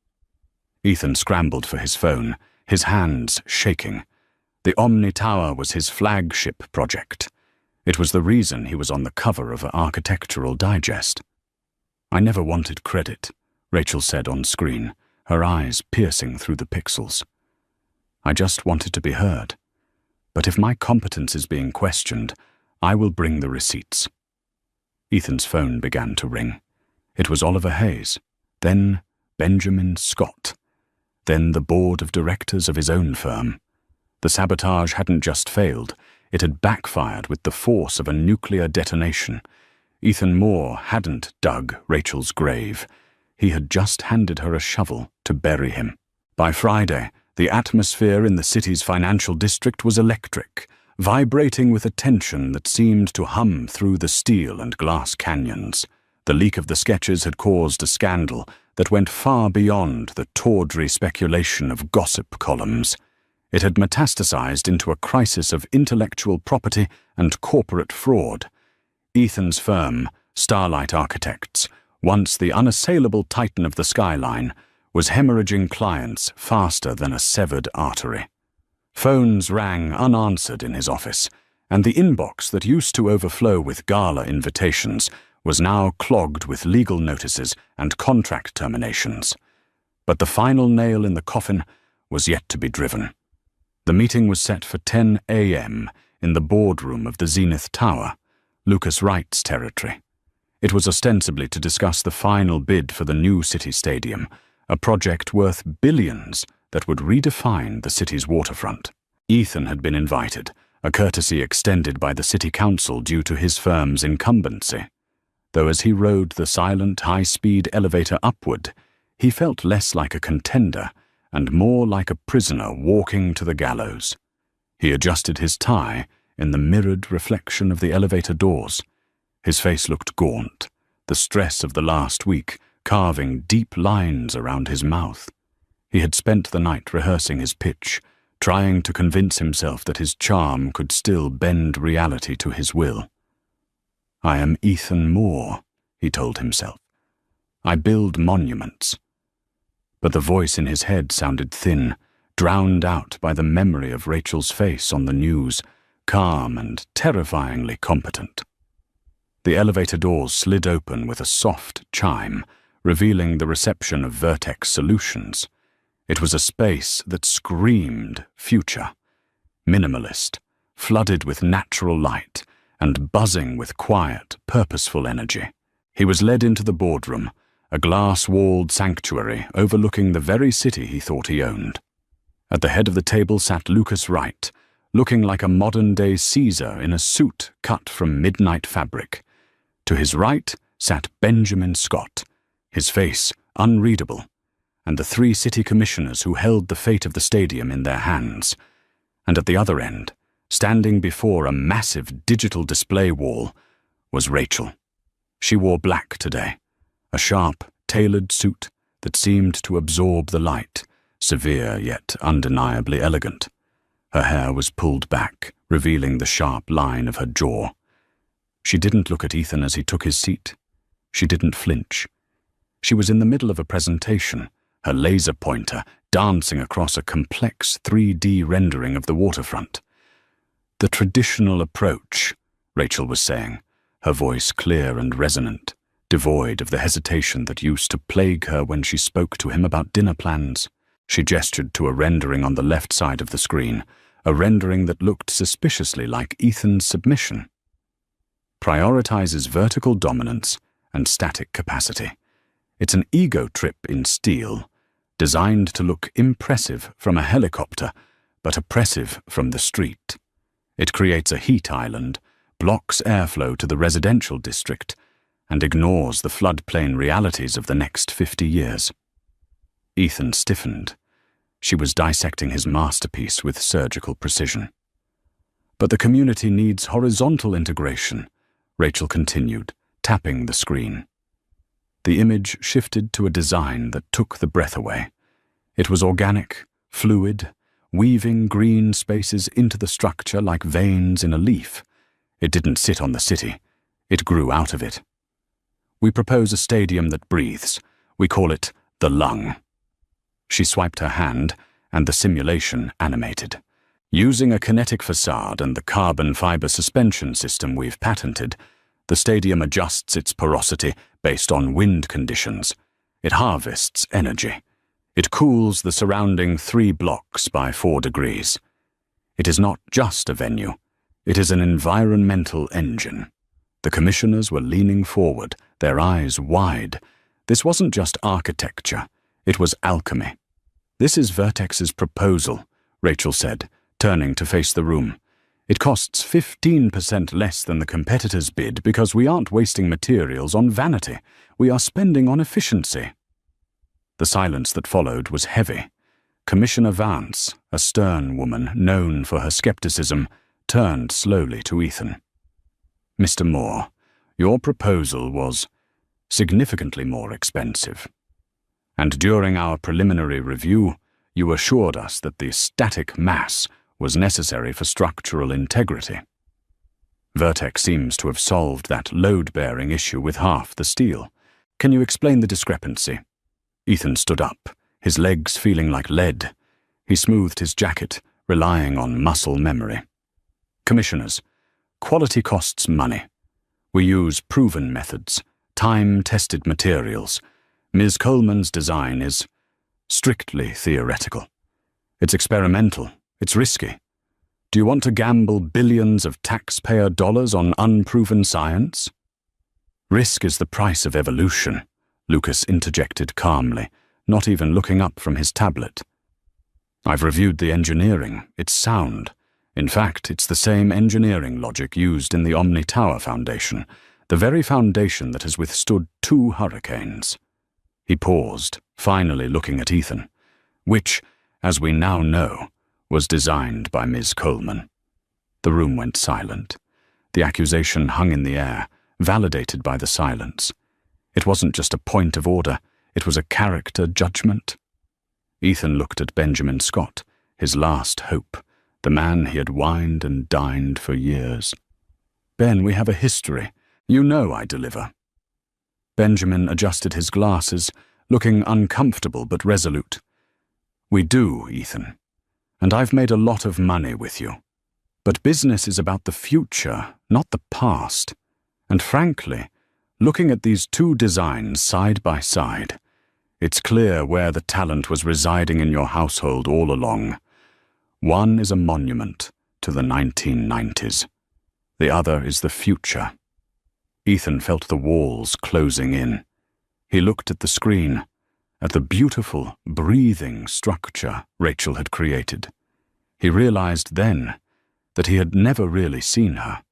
S1: Ethan scrambled for his phone, his hands shaking. The Omni Tower was his flagship project. It was the reason he was on the cover of Architectural Digest. I never wanted credit, Rachel said on screen, her eyes piercing through the pixels. I just wanted to be heard. But if my competence is being questioned, I will bring the receipts. Ethan's phone began to ring. It was Oliver Hayes, then Benjamin Scott, then the board of directors of his own firm. The sabotage hadn't just failed, it had backfired with the force of a nuclear detonation. Ethan Moore hadn't dug Rachel's grave. He had just handed her a shovel to bury him. By Friday, the atmosphere in the city's financial district was electric, vibrating with a tension that seemed to hum through the steel and glass canyons. The leak of the sketches had caused a scandal that went far beyond the tawdry speculation of gossip columns. It had metastasized into a crisis of intellectual property and corporate fraud. Ethan's firm, Starlight Architects, once the unassailable titan of the skyline, was hemorrhaging clients faster than a severed artery. Phones rang unanswered in his office, and the inbox that used to overflow with gala invitations was now clogged with legal notices and contract terminations. But the final nail in the coffin was yet to be driven. The meeting was set for 10 a.m. in the boardroom of the Zenith Tower, Lucas Wright's territory. It was ostensibly to discuss the final bid for the new city stadium, a project worth billions that would redefine the city's waterfront. Ethan had been invited, a courtesy extended by the city council due to his firm's incumbency. Though as he rode the silent, high-speed elevator upward, he felt less like a contender and more like a prisoner walking to the gallows. He adjusted his tie in the mirrored reflection of the elevator doors. His face looked gaunt, the stress of the last week carving deep lines around his mouth. He had spent the night rehearsing his pitch, trying to convince himself that his charm could still bend reality to his will. "I am Ethan Moore," he told himself. "I build monuments." But the voice in his head sounded thin, drowned out by the memory of Rachel's face on the news, calm and terrifyingly competent. The elevator doors slid open with a soft chime, revealing the reception of Vertex Solutions. It was a space that screamed future, minimalist, flooded with natural light, and buzzing with quiet, purposeful energy. He was led into the boardroom, a glass-walled sanctuary overlooking the very city he thought he owned. At the head of the table sat Lucas Wright, looking like a modern-day Caesar in a suit cut from midnight fabric. To his right sat Benjamin Scott, his face unreadable, and the 3 city commissioners who held the fate of the stadium in their hands. And at the other end, standing before a massive digital display wall, was Rachel. She wore black today, a sharp, tailored suit that seemed to absorb the light, severe yet undeniably elegant. Her hair was pulled back, revealing the sharp line of her jaw. She didn't look at Ethan as he took his seat. She didn't flinch. She was in the middle of a presentation, her laser pointer dancing across a complex 3D rendering of the waterfront. "The traditional approach," Rachel was saying, her voice clear and resonant, devoid of the hesitation that used to plague her when she spoke to him about dinner plans. She gestured to a rendering on the left side of the screen, a rendering that looked suspiciously like Ethan's submission. "Prioritizes vertical dominance and static capacity. It's an ego trip in steel, designed to look impressive from a helicopter, but oppressive from the street. It creates a heat island, blocks airflow to the residential district, and ignores the floodplain realities of the next 50 years. Ethan stiffened. She was dissecting his masterpiece with surgical precision. "But the community needs horizontal integration," Rachel continued, tapping the screen. The image shifted to a design that took the breath away. It was organic, fluid, weaving green spaces into the structure like veins in a leaf. It didn't sit on the city. It grew out of it. "We propose a stadium that breathes. We call it the lung." She swiped her hand, and the simulation animated. "Using a kinetic facade and the carbon fiber suspension system we've patented, the stadium adjusts its porosity based on wind conditions. It harvests energy. It cools the surrounding 3 blocks by 4 degrees. It is not just a venue. It is an environmental engine." The commissioners were leaning forward, their eyes wide. This wasn't just architecture. It was alchemy. "This is Vertex's proposal," Rachel said, turning to face the room. "It costs 15% less than the competitor's bid because we aren't wasting materials on vanity. We are spending on efficiency." The silence that followed was heavy. Commissioner Vance, a stern woman known for her skepticism, turned slowly to Ethan. "Mr. Moore, your proposal was significantly more expensive. And during our preliminary review, you assured us that the static mass was necessary for structural integrity. Vertex seems to have solved that load-bearing issue with half the steel. Can you explain the discrepancy?" Ethan stood up, his legs feeling like lead. He smoothed his jacket, relying on muscle memory. "Commissioners, quality costs money. We use proven methods, time-tested materials. Ms. Coleman's design is strictly theoretical. It's experimental. It's risky. Do you want to gamble billions of taxpayer dollars on unproven science?" "Risk is the price of evolution," Lucas interjected calmly, not even looking up from his tablet. "I've reviewed the engineering. It's sound. In fact, it's the same engineering logic used in the Omni Tower Foundation, the very foundation that has withstood 2 hurricanes." He paused, finally looking at Ethan, "which, as we now know, was designed by Ms. Coleman." The room went silent. The accusation hung in the air, validated by the silence. It wasn't just a point of order, it was a character judgment. Ethan looked at Benjamin Scott, his last hope, the man he had wined and dined for years. "Ben, we have a history. You know I deliver." Benjamin adjusted his glasses, looking uncomfortable but resolute. "We do, Ethan. And I've made a lot of money with you. But business is about the future, not the past. And frankly, looking at these 2 designs side by side, it's clear where the talent was residing in your household all along. One is a monument to the 1990s. The other is the future." Ethan felt the walls closing in. He looked at the screen, at the beautiful, breathing structure Rachel had created. He realized then that he had never really seen her.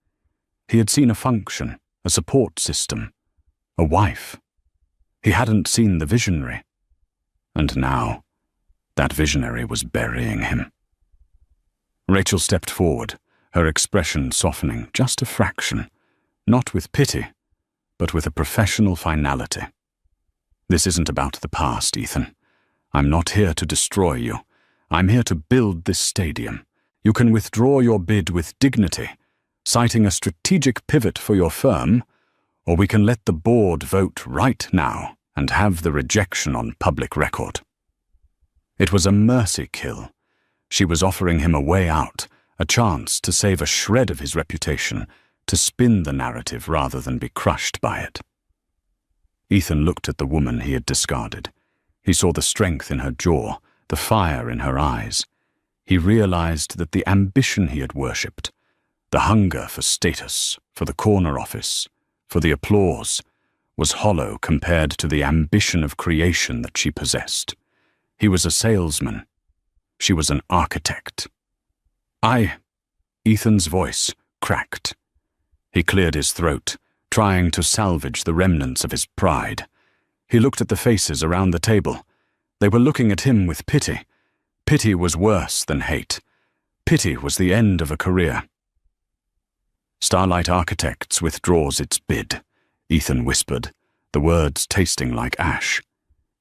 S1: He had seen a function, a support system, a wife. He hadn't seen the visionary. And now, that visionary was burying him. Rachel stepped forward, her expression softening just a fraction, not with pity, but with a professional finality. "This isn't about the past, Ethan. I'm not here to destroy you. I'm here to build this stadium. You can withdraw your bid with dignity, citing a strategic pivot for your firm, or we can let the board vote right now and have the rejection on public record." It was a mercy kill. She was offering him a way out, a chance to save a shred of his reputation, to spin the narrative rather than be crushed by it. Ethan looked at the woman he had discarded. He saw the strength in her jaw, the fire in her eyes. He realized that the ambition he had worshipped, the hunger for status, for the corner office, for the applause, was hollow compared to the ambition of creation that she possessed. He was a salesman. She was an architect. Ethan's voice cracked. He cleared his throat, trying to salvage the remnants of his pride. He looked at the faces around the table. They were looking at him with pity. Pity was worse than hate. Pity was the end of a career. "Starlight Architects withdraws its bid," Ethan whispered, the words tasting like ash.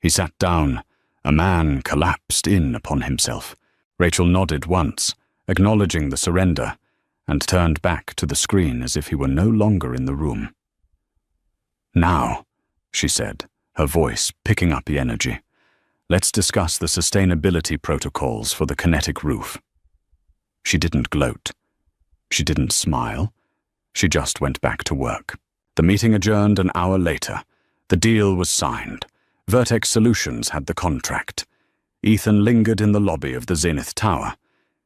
S1: He sat down. A man collapsed in upon himself. Rachel nodded once, acknowledging the surrender, and turned back to the screen as if he were no longer in the room. "Now," she said, her voice picking up the energy, "let's discuss the sustainability protocols for the kinetic roof." She didn't gloat. She didn't smile. She just went back to work. The meeting adjourned an hour later. The deal was signed. Vertex Solutions had the contract. Ethan lingered in the lobby of the Zenith Tower.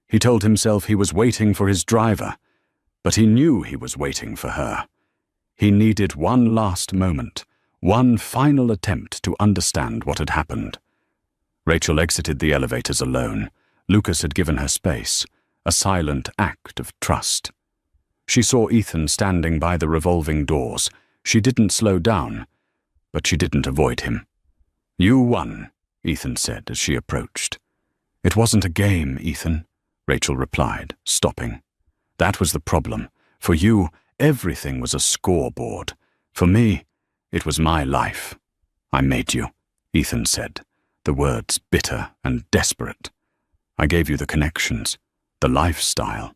S1: He told himself he was waiting for his driver, but he knew he was waiting for her. He needed one last moment, one final attempt to understand what had happened. Rachel exited the elevators alone. Lucas had given her space, a silent act of trust. She saw Ethan standing by the revolving doors. She didn't slow down, but she didn't avoid him. "You won," Ethan said as she approached. "It wasn't a game, Ethan," Rachel replied, stopping. "That was the problem. For you, everything was a scoreboard. For me, it was my life." "I made you," Ethan said, the words bitter and desperate. "I gave you the connections, the lifestyle."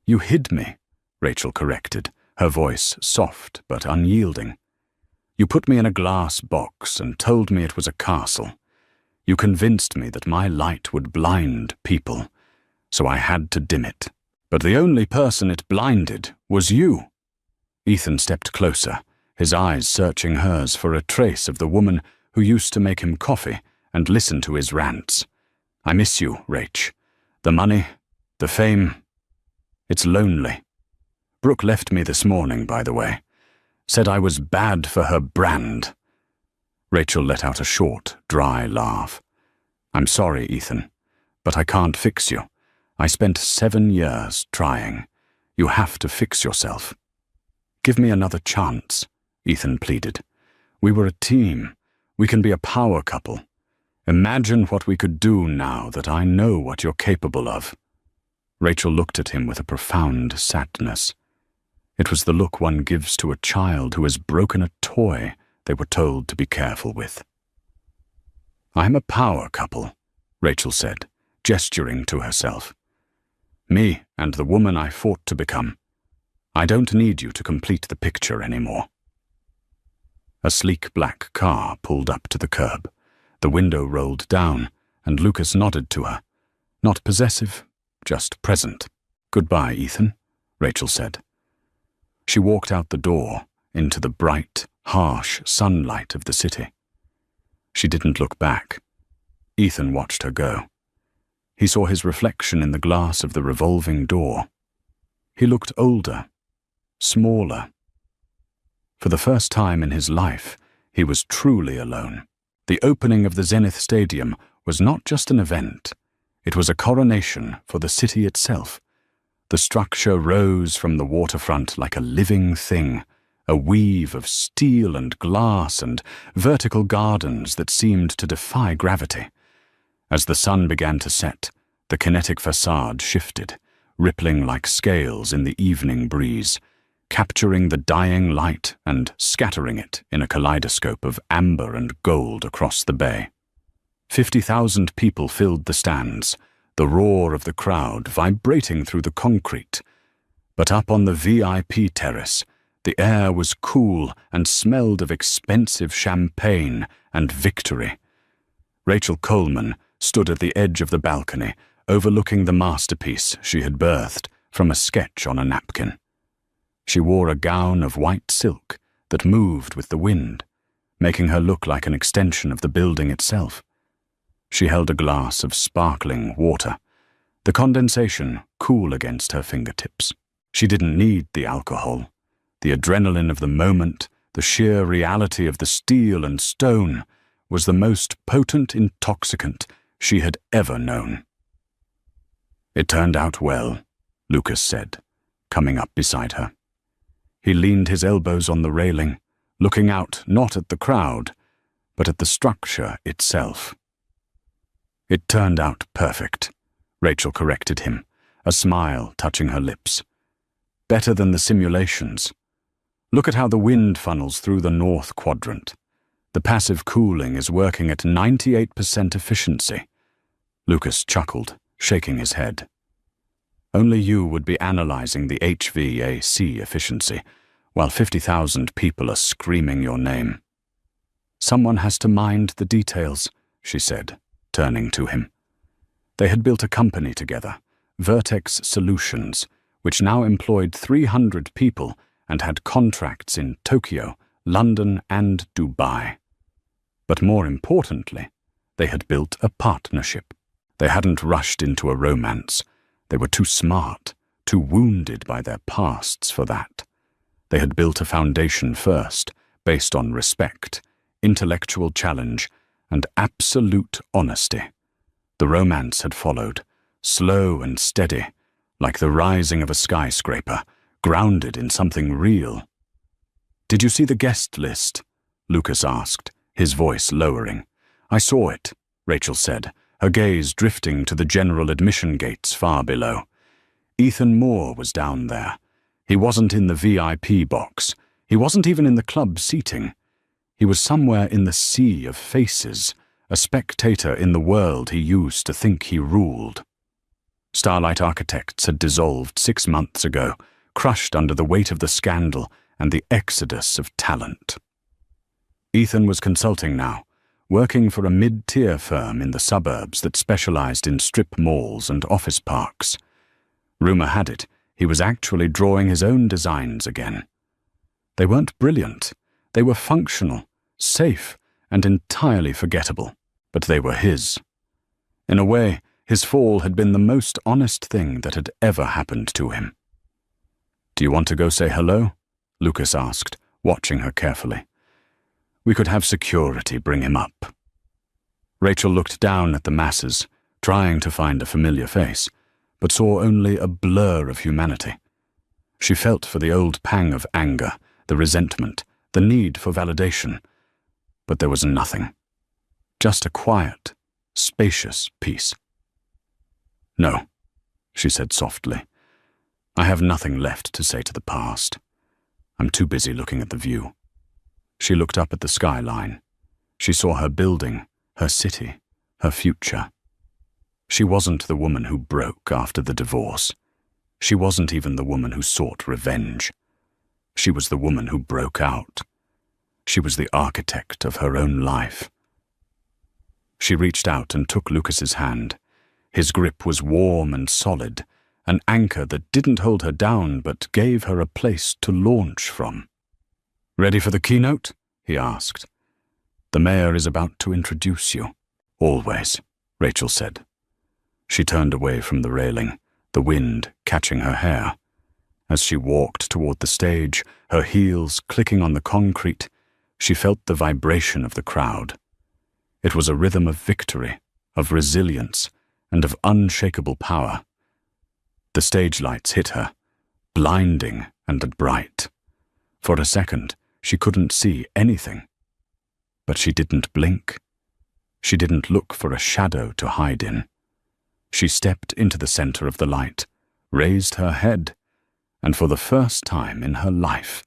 S1: "You hid me," Rachel corrected, her voice soft but unyielding. "You put me in a glass box and told me it was a castle. You convinced me that my light would blind people, so I had to dim it. But the only person it blinded was you." Ethan stepped closer, his eyes searching hers for a trace of the woman who used to make him coffee and listen to his rants. "I miss you, Rach. The money, the fame. It's lonely. Brooke left me this morning, by the way. Said I was bad for her brand." Rachel let out a short, dry laugh. "I'm sorry, Ethan, but I can't fix you. I spent 7 years trying. You have to fix yourself." "Give me another chance," Ethan pleaded. "We were a team. We can be a power couple. Imagine what we could do now that I know what you're capable of." Rachel looked at him with a profound sadness. It was the look one gives to a child who has broken a toy they were told to be careful with. "I'm a power couple," Rachel said, gesturing to herself. "Me and the woman I fought to become. I don't need you to complete the picture anymore." A sleek black car pulled up to the curb. The window rolled down, and Lucas nodded to her. Not possessive, just present. "Goodbye, Ethan," Rachel said. She walked out the door into the bright, harsh sunlight of the city. She didn't look back. Ethan watched her go. He saw his reflection in the glass of the revolving door. He looked older, smaller. For the first time in his life, he was truly alone. The opening of the Zenith Stadium was not just an event. It was a coronation for the city itself. The structure rose from the waterfront like a living thing, a weave of steel and glass and vertical gardens that seemed to defy gravity. As the sun began to set, the kinetic facade shifted, rippling like scales in the evening breeze, capturing the dying light and scattering it in a kaleidoscope of amber and gold across the bay. 50,000 people filled the stands, the roar of the crowd vibrating through the concrete. But up on the VIP terrace, the air was cool and smelled of expensive champagne and victory. Rachel Coleman stood at the edge of the balcony, overlooking the masterpiece she had birthed from a sketch on a napkin. She wore a gown of white silk that moved with the wind, making her look like an extension of the building itself. She held a glass of sparkling water, the condensation cool against her fingertips. She didn't need the alcohol. The adrenaline of the moment, the sheer reality of the steel and stone, was the most potent intoxicant she had ever known. "It turned out well," Lucas said, coming up beside her. He leaned his elbows on the railing, looking out not at the crowd, but at the structure itself. "It turned out perfect," Rachel corrected him, a smile touching her lips. "Better than the simulations. Look at how the wind funnels through the north quadrant. The passive cooling is working at 98% efficiency." Lucas chuckled, shaking his head. "Only you would be analyzing the HVAC efficiency, while 50,000 people are screaming your name." "Someone has to mind the details," she said, turning to him. They had built a company together, Vertex Solutions, which now employed 300 people and had contracts in Tokyo, London, and Dubai. But more importantly, they had built a partnership. They hadn't rushed into a romance. They were too smart, too wounded by their pasts for that. They had built a foundation first, based on respect, intellectual challenge, and absolute honesty. The romance had followed, slow and steady, like the rising of a skyscraper, grounded in something real. "Did you see the guest list?" Lucas asked, his voice lowering. "I saw it," Rachel said, her gaze drifting to the general admission gates far below. Ethan Moore was down there. He wasn't in the VIP box. He wasn't even in the club seating. He was somewhere in the sea of faces, a spectator in the world he used to think he ruled. Starlight Architects had dissolved 6 months ago, crushed under the weight of the scandal and the exodus of talent. Ethan was consulting now, working for a mid-tier firm in the suburbs that specialized in strip malls and office parks. Rumor had it, he was actually drawing his own designs again. They weren't brilliant. They were functional, safe, and entirely forgettable, but they were his. In a way, his fall had been the most honest thing that had ever happened to him. "Do you want to go say hello?" Lucas asked, watching her carefully. "We could have security bring him up." Rachel looked down at the masses, trying to find a familiar face, but saw only a blur of humanity. She felt for the old pang of anger, the resentment, the need for validation, but there was nothing. Just a quiet, spacious peace. "No," she said softly. "I have nothing left to say to the past. I'm too busy looking at the view." She looked up at the skyline. She saw her building, her city, her future. She wasn't the woman who broke after the divorce. She wasn't even the woman who sought revenge. She was the woman who broke out. She was the architect of her own life. She reached out and took Lucas's hand. His grip was warm and solid, an anchor that didn't hold her down but gave her a place to launch from. "Ready for the keynote?" he asked. "The mayor is about to introduce you." "Always," Rachel said. She turned away from the railing, the wind catching her hair. As she walked toward the stage, her heels clicking on the concrete, she felt the vibration of the crowd. It was a rhythm of victory, of resilience, and of unshakable power. The stage lights hit her, blinding and bright. For a second, she couldn't see anything. But she didn't blink. She didn't look for a shadow to hide in. She stepped into the center of the light, raised her head, and for the first time in her life,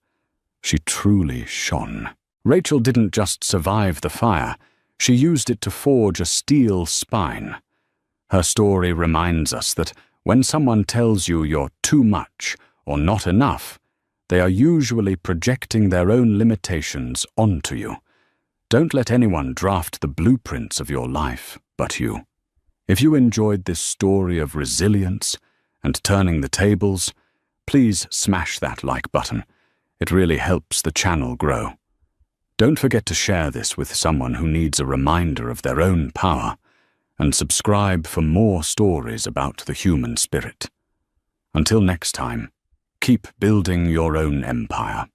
S1: she truly shone. Rachel didn't just survive the fire, she used it to forge a steel spine. Her story reminds us that when someone tells you you're too much or not enough, they are usually projecting their own limitations onto you. Don't let anyone draft the blueprints of your life but you. If you enjoyed this story of resilience and turning the tables, please smash that like button. It really helps the channel grow. Don't forget to share this with someone who needs a reminder of their own power, and subscribe for more stories about the human spirit. Until next time, keep building your own empire.